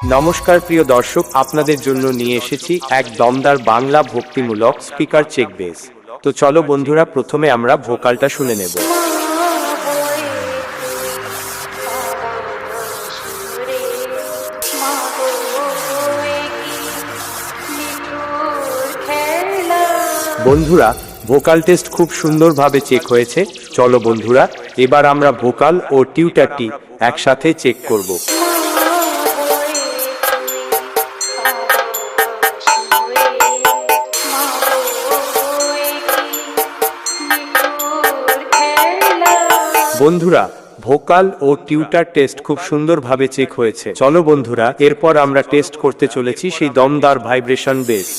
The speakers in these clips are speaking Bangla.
নমস্কার প্রিয় দর্শক, আপনাদের জন্য নিয়ে এসেছি এক দমদার বাংলা ভক্তিমূলক স্পিকার চেক বেস। তো চলো বন্ধুরা, প্রথমে আমরা ভোকালটা শুনে নেব। বন্ধুরা, ভোকাল টেস্ট খুব সুন্দরভাবে চেক হয়েছে। চলো বন্ধুরা, এবার আমরা ভোকাল ও টিউটারটি একসাথে চেক করব। বন্ধুরা, ভোকাল ও টিউটার টেস্ট খুব সুন্দরভাবে চেক হয়েছে। চলো বন্ধুরা, এরপর আমরা টেস্ট করতে চলেছি সেই দমদার ভাইব্রেশন বেস।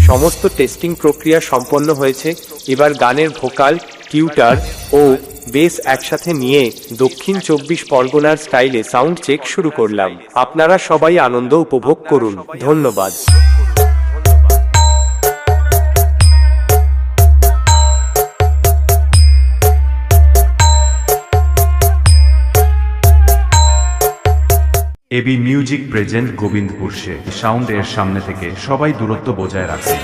সমস্ত টেস্টিং প্রক্রিয়া সম্পন্ন হয়েছে। এবার গানের ভোকাল, টিউটার ও বেস একসাথে নিয়ে দক্ষিণ 24 পরগনার স্টাইলে সাউন্ড চেক শুরু করলাম। আপনারা সবাই আনন্দ উপভোগ করুন। ধন্যবাদ। AB music present Gobindapur sound এর সামনে থেকে সবাই দূরত্ব বজায় রাখুন।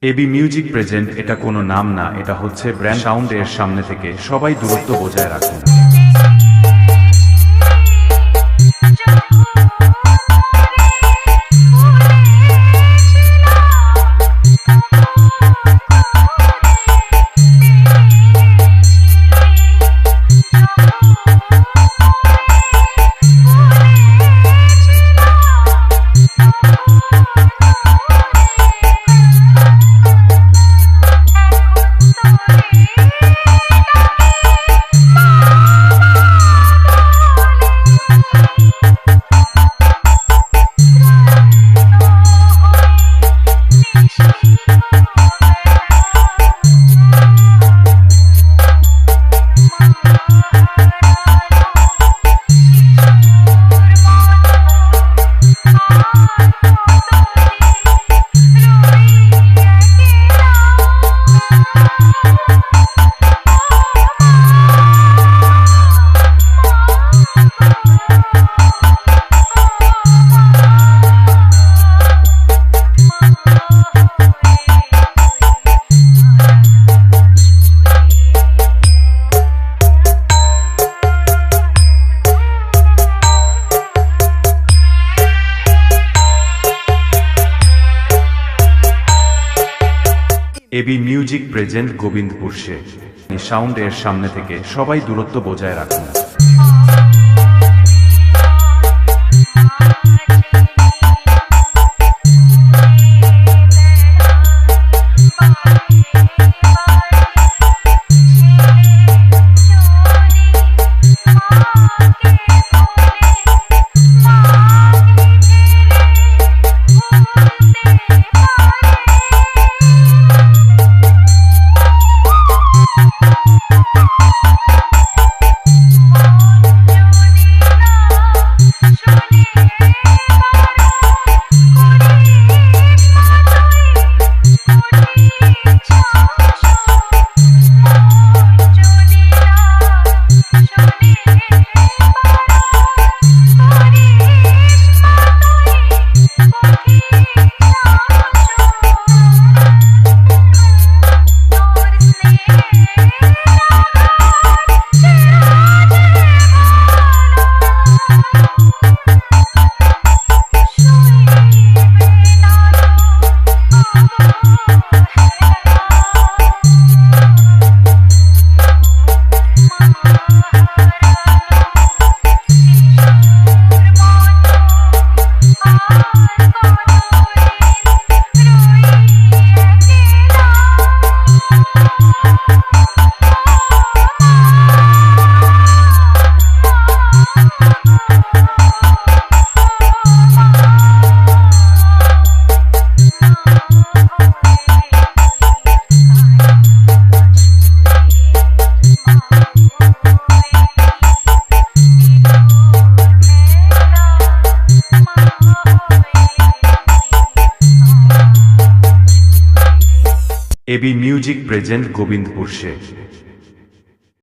এবি মিউজিক প্রেজেন্ট এটা কোনো নাম না, এটা হচ্ছে ব্র্যান্ড। সাউন্ড এর সামনে থেকে সবাই দূরত্ব বজায় রাখুন। AB music present Gobindapur sound এর সামনে থেকে সবাই দূরত্ব বজায় রাখুন। এবি মিউজিক প্রেজেন্ট গোবিন্দপুর সে